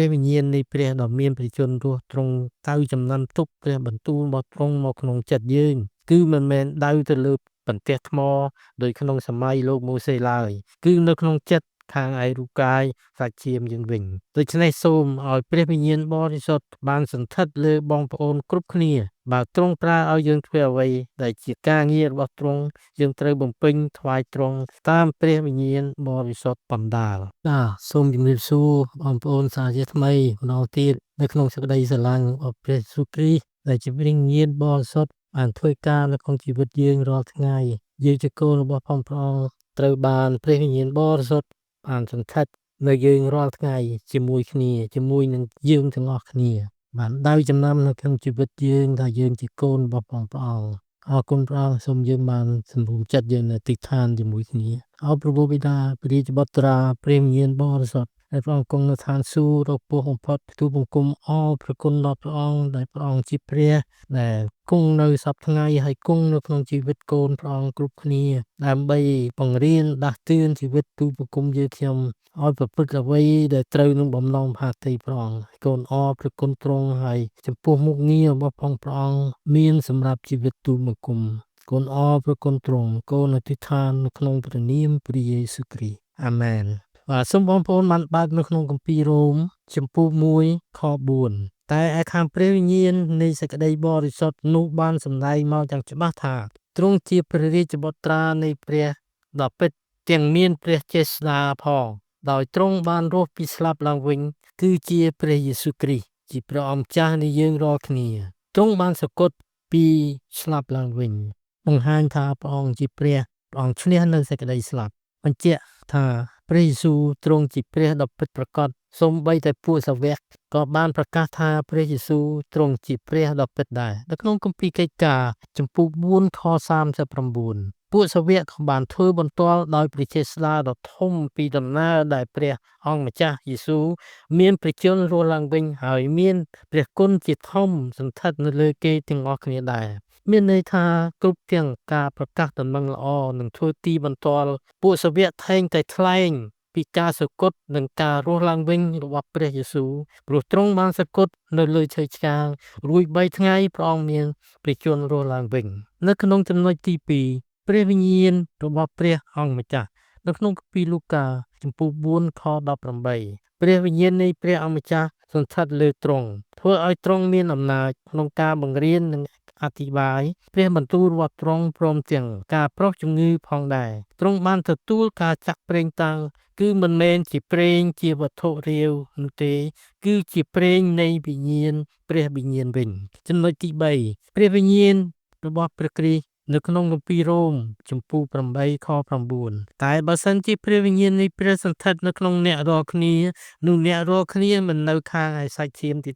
ព្រះវិញ្ញាណនៃព្រះដ៏មានព្រះជន្មរស់ទ្រង់ដៅចំណាំទុកព្រះបន្ទូលរបស់ទ្រង់មកក្នុងចិត្តយើងគឺមិនមែនដៅទៅលើបន្ទះថ្មដោយក្នុងសម័យលោកម៉ូសេឡើយគឺនៅក្នុងចិត្តខាងឯរូបកាយសាច់ឈាមយើងវិញដូច្នេះសូមឲ្យព្រះវិញ្ញាណបរិសុទ្ធបានសន្ធិដ្ឋលើបងប្អូនគ្រប់គ្នាបើទ្រង់ប្រើឲ្យយើងធ្វើអ្វីដែលជាការងាររបស់ទ្រង់យើងត្រូវបំពេញថ្វាយទ្រង់តាមព្រះវិញ្ញាណបរិសុទ្ធបណ្ដាលសូមជំរាបសួរបងប្អូនសាជាថ្មីម្ដងទៀតនៅក្នុងសេចក្តីស្រឡាញ់របស់ព្រះយេស៊ូវគ្រីស្ទដែលជាព្រះវិញ្ញាណបរិសុទ្ធបានធ្វើការនៅក្នុងជីវិតយើងរាល់ថ្ងៃយើងជាកូនរបស់ព្រះអង្គត្រូវបានព្រះវិញ្ញាណបរិសុទ្ធបានសន្ធិដ្ឋនៅយើងរាល់ថ្ងៃជាមួយគ្នាជាមួយនឹងយើងទាំងអស់គ្នាបានដៅចំណាំនៅក្នុងជីវិតយើងថាយើងជាកូនរបស់ព្រះអង្គអរគុណព្រះអង្គសូមយើងបានសម្រុំចិត្តយើងនៅទីឋានជាមួយគ្នាអរព្រះបិតាព្រះរាជបុត្រាព្រះវិញ្ញាណបរិសុទ្ធដែលព្រះអង្គគង់នៅឋានសួគ៌ដ៏ខ្ពស់បំផុតទូលបង្គំអរព្រះគុណដល់ព្រះអង្គដែលព្រះអង្គជាព្រះដែលគង់នៅសពថ្ងៃហើយគង់នៅក្នុងជីវិតកូនព្រះអង្គគ្រប់គ្នាដើម្បីបង្រៀនដាស់តឿនជីវិតទូលបង្គំយើងខ្ញុំឲ្យប្រព្រឹត្តអ្វីដែលត្រូវនឹងបំណងផាតីព្រះអង្គកូនអរព្រះគុណទ្រង់ហើយចំពោះមុខងាររបស់ព្រះអង្គមានសម្រាប់ជីវិតទូលបង្គំកូនអរព្រះគុណទ្រង់កូនអធិដ្ឋាននៅក្នុងព្រះនាមព្រះយេស៊ូវគ្រីស្ទអាមែនបាទសូមបងប្អូនបានបើកនៅក្នុងគម្ពីររ៉ូមចំពោះ1ខ4តែឯខាងព្រះវិញ្ញាណនៃសេចក្តីបរិសុទ្ធនោះបានសម្ដែងមកយ៉ាងច្បាស់ថាទ្រង់ជាព្រះរាជបុត្រានៃព្រះដ៏ពិតទាំងមានព្រះចេស្តាផងដោយទ្រង់បានរស់ពីស្លាប់ឡើងវិញគឺជាព្រះយេស៊ូវគ្រីស្ទជាព្រះអម្ចាស់នៃយើងរាល់គ្នាទ្រង់បានសគត់ពីស្លាប់ឡើងវិញបង្ហាញថាព្រះអង្គជាព្រះអង្គឈ្នះនៅសេចក្តីស្លាប់បញ្ជាក់ថាព្រះយេស៊ូវទ្រង់ជាព្រះដ៏ពិតប្រាកដសូម្បីតែពួកសាវកក៏បានប្រកាសថាព្រះយេស៊ូវទ្រង់ជាព្រះដ៏ពិតដែរនៅក្នុងគម្ពីរកិច្ចការចំពុះ4ខ39ពួកសាវកក៏បានធ្វើបន្ទាល់ដោយព្រះចេស្តាដ៏ធំពីដំណើរដែលព្រះអង្គម្ចាស់យេស៊ូវមានព្រះជន្មរស់ឡើងវិញហើយមានព្រះគុណជាធំសន្ធិដ្ឋនៅលើគេទាំងអស់គ្នាដែរមានន័យថាគ្រប់ទាំងការប្រកាសដំណឹងល្អនិងធ្វើទីបន្ទាល់ពួកសាវកតែងតែថ្លែងពីការសគត់និងការរស់ឡើងវិញរបស់ព្រះយេស៊ូវព្រោះទ្រង់បានសគត់នៅលើឈើឆ្កាងរួច3ថ្ងៃព្រះអង្គមានព្រះជន្មរស់ឡើងវិញនៅក្នុងចំណុចទី2ព្រះវិញ្ញាណរបស់ព្រះអង្គម្ចាស់នៅក្នុងគម្ពីរលូកាចំពុះ4ខ18ព្រះវិញ្ញាណនៃព្រះអង្គម្ចាស់សន្ធិដ្ឋលើទ្រង់ធ្វើឲ្យទ្រង់មានអំណាចក្នុងការបង្រៀននិងអធិប្បាយព្រះបន្ទូលរបស់ទ្រង់ព្រមទាំងការប្រោសជំងឺផងដែរទ្រង់បានទទួលការចាក់ប្រេងតាំងគឺមិនមែនជាប្រេងជាវត្ថុរាវនោះទេគឺជាប្រេងនៃវិញ្ញាណព្រះវិញ្ញាណវិញចំណុចទី3ព្រះវិញ្ញាណរបស់ព្រះគ្រីស្ទនៅក្នុងគម្ពីររ៉ូមចំពុះ8ខ9តែបើសិនជាព្រះវិញ្ញាណនៃព្រះសន្ធិដ្ឋនៅក្នុងអ្នករាល់គ្នានោះអ្នករាល់គ្នាមិននៅខាងឯសាច់ឈាមទេ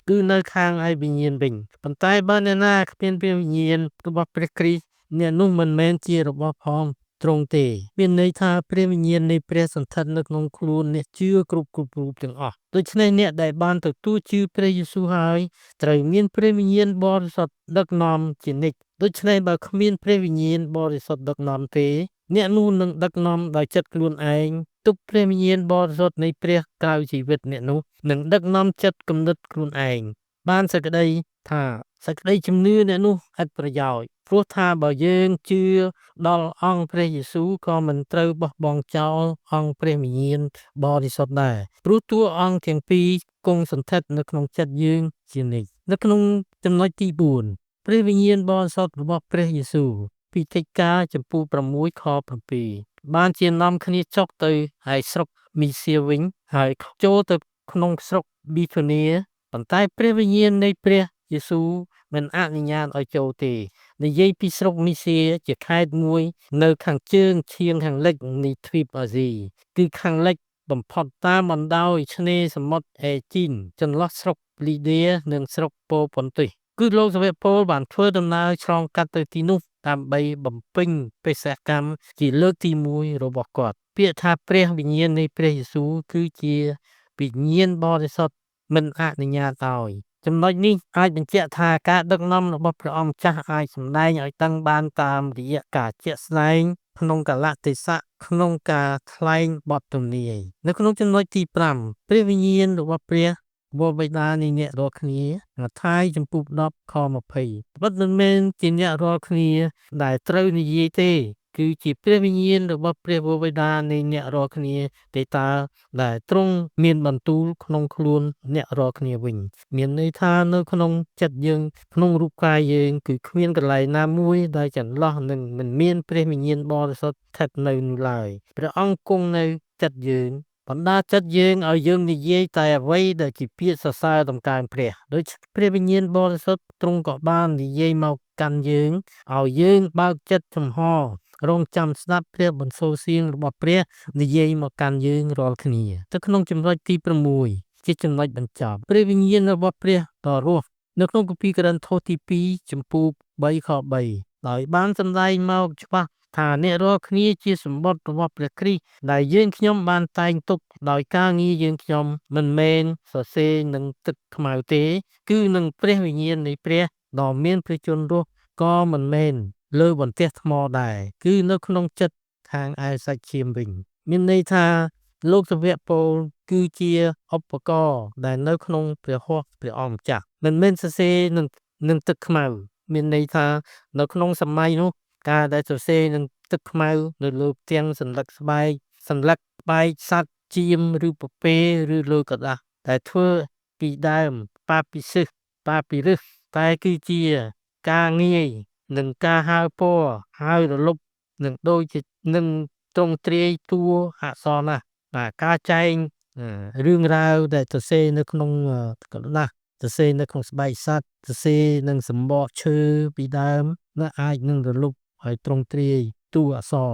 គឺនៅខាងឯវិញ្ញាណវិញប៉ុន្តែបើអ្នកណាគ្មានព្រះវិញ្ញាណរបស់ព្រះគ្រីស្ទអ្នកនោះមិនមែនជារបស់ផងទ្រង់ទេមានន័យថាព្រះវិញ្ញាណនៃព្រះសន្ធិដ្ឋនៅក្នុងខ្លួនអ្នកជឿគ្រប់រូបទាំងអស់ដូច្នេះអ្នកដែលបានទទួលជឿព្រះយេស៊ូវហើយត្រូវមានព្រះវិញ្ញាណបរិសុទ្ធដឹកនាំជានិច្ចដូច្នេះបើគ្មានព្រះវិញ្ញាណបរិសុទ្ធដឹកនាំទេអ្នកនោះនឹងដឹកនាំដោយចិត្តខ្លួនឯងទុកព្រះវិញ្ញាណបរិសុទ្ធនៃព្រះក្រៅជីវិតអ្នកនោះនឹងដឹកនាំចិត្តគំនិតខ្លួនឯងបានសេចក្តីថាសេចក្តីជំនឿអ្នកនោះឥតប្រយោជន៍ព្រោះថាបើយើងជឿដល់អង្គព្រះយេស៊ូវក៏មិនត្រូវបោះបង់ចោលអង្គព្រះវិញ្ញាណបរិសុទ្ធដែរព្រោះតួអង្គទាំងពីរគង់សន្ធិដ្ឋនៅក្នុងចិត្តយើងជានិច្ចនៅក្នុងចំណុចទី4ព្រះវិញ្ញាណបរិសុទ្ធរបស់ព្រះយេស៊ូវពីកិច្ចការចំពុះ6ខ7បានជានាំគ្នាចុះទៅហើយស្រុកមីសៀវិញហើយចូលទៅក្នុងស្រុកប៊ីធូនីប៉ុន្តែព្រះវិញ្ញាណនៃព្រះយេស៊ូវមិនអនុញ្ញាតឲ្យចូលទេនិយាយពីស្រុកមីសៀជាខេត្តមួយនៅខាងជើងឈាងខាងលិចនៃទ្វីបអាស៊ីគឺខាងលិចបំផុតតាមបណ្ដោយឆ្នេរសមុទ្រអេជីនចន្លោះស្រុកលីដេនិងស្រុកប៉ូប៉ុនទិសគឺលោកសាវកប៉ូលបានធ្វើដំណើរឆ្លងកាត់ទៅទីនោះដើម្បីបំពេញបេសកកម្មជាលើកទី1របស់គាត់ពាក្យថាព្រះវិញ្ញាណនៃព្រះយេស៊ូវគឺជាវិញ្ញាណបរិសុទ្ធមិនអនុញ្ញាតឲ្យចំណុចនេះអាចបញ្ជាក់ថាការដឹកនាំរបស់ព្រះអង្គម្ចាស់អាចសម្ដែងឲ្យដឹងបានតាមរយៈការជាក់ស្ដែង ក្នុងកលៈទេសៈក្នុងការថ្លែងបទទំនាយនៅក្នុងចំណុចទី5ព្រះវិញ្ញាណរបស់ព្រះវរបិតានៃអ្នករាល់គ្នាម៉ាថាយចំពុក10ខ20ពិតមិនមែនជាអ្នករាល់គ្នាដែលត្រូវនិយាយទេគឺជាព្រះវិញ្ញាណរបស់ព្រះវរបិតានៃអ្នករាល់គ្នាទេតើដែលទ្រង់មានបន្ទូលក្នុងខ្លួនអ្នករាល់គ្នាវិញមានន័យថានៅក្នុងចិត្តយើងក្នុងរូបកាយយើងគឺគ្មានកន្លែងណាមួយដែលចន្លោះនឹងមិនមានព្រះវិញ្ញាណបរិសុទ្ធស្ថិតនៅនោះឡើយព្រះអង្គគង់នៅចិត្តយើងបណ្ដាចិត្តយើងឲ្យយើងនិយាយតែអ្វីដែលជាពាក្យសរសើរតម្កើងព្រះដូចព្រះវិញ្ញាណបរិសុទ្ធទ្រង់ក៏បាននិយាយមកកាន់យើងឲ្យយើងបើកចិត្តចំហរងចាំស្ដាប់ព្រះបន្សូរសៀងរបស់ព្រះនិយាយមកកាន់យើងរាល់គ្នាទៅក្នុងចំណុចទី6ជាចំណុចបញ្ចប់ព្រះវិញ្ញាណរបស់ព្រះដ៏រស់នៅក្នុងគម្ពីរករិនថូសទី2ចំពោះ3ខ3ដោយបានសម្ដែងមកច្បាស់ថាអ្នករាល់គ្នាជាសម្បត្តិរបស់ព្រះគ្រីស្ទដែលយើងខ្ញុំបានតែងទុកដោយការងារយើងខ្ញុំមិនមែនសរសេរនឹងទឹកខ្មៅទេគឺនឹងព្រះវិញ្ញាណនៃព្រះដ៏មានព្រះជន្មរស់ក៏មិនមែនលើបន្ទះថ្មដែរគឺនៅក្នុងចិត្តខាងឯសាច់ឈាមវិញមានន័យថាលោកសាវកប៉ូលគឺជាឧបករណ៍ដែលនៅក្នុងព្រះហស្ថព្រះអង្គម្ចាស់មិនមែនសរសេរនឹងទឹកខ្មៅមានន័យថានៅក្នុងសម័យនោះការដែលសរសេរនឹងទឹកខ្មៅនៅលើផ្ទាំងសន្លឹកស្បែកសត្វជៀមឬពពែឬលើกระดาษដែលធ្វើពីដើមប៉ាពីរឹសតែគឺជាការងាយនឹងការហើរពណ៌ហើយរលុបនឹងដូចជានឹងទ្រង់ទ្រាយតួអក្សរណាស់ការចែងរឿងរ៉ាវដែលសរសេរនៅក្នុងកណ្ដាស់សរសេរនៅក្នុងស្បែកសត្វសរសេរនឹងសម្បកឈើពីដើមអាចនឹងរលុបហើយទ្រង់ទ្រាយតួអក្សរ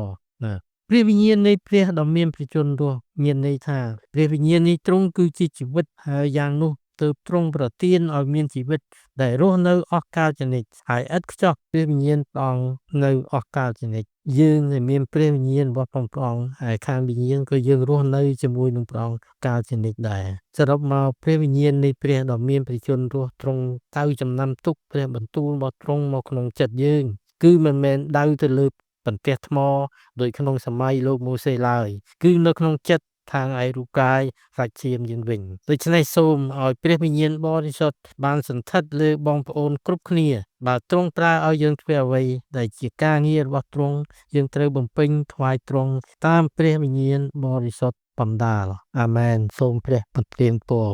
ព្រះវិញ្ញាណនៃព្រះដ៏មានព្រះជន្មរស់មានន័យថាព្រះវិញ្ញាណនេះទ្រង់គឺជាជីវិតហើយយ៉ាងនោះទើបទ្រង់ប្រទានឲ្យមានជីវិតដែលរស់នៅអស់កាលជានិច្ចហើយឥតខ្ចោះព្រះវិញ្ញាណព្រះអង្គនៅអស់កាលជានិច្ចយើងដែលមានព្រះវិញ្ញាណរបស់ព្រះអង្គហើយខាងវិញ្ញាណក៏យើងរស់នៅជាមួយនឹងព្រះអង្គកាលជានិច្ចដែរសរុបមកព្រះវិញ្ញាណនៃព្រះដ៏មានព្រះជន្មរស់ទ្រង់តៅចំណាំទុកព្រះបន្ទូលរបស់ទ្រង់មកក្នុងចិត្តយើងគឺមិនមែនដៅទៅលើបន្ទះថ្មដោយក្នុងសម័យលោកម៉ូសេឡើយគឺនៅក្នុងចិត្តខាងឯរូបកាយសាច់ឈាមយើងវិញដូច្នេះសូមឲ្យព្រះវិញ្ញាណបរិសុទ្ធបានសន្ធិដ្ឋលើបងប្អូនគ្រប់គ្នាបើទ្រង់ប្រើឲ្យយើងធ្វើអ្វីដែលជាការងាររបស់ទ្រង់យើងត្រូវបំពេញថ្វាយទ្រង់តាមព្រះវិញ្ញាណបរិសុទ្ធបណ្ដាលអាមែនសូមព្រះប្រទានពរ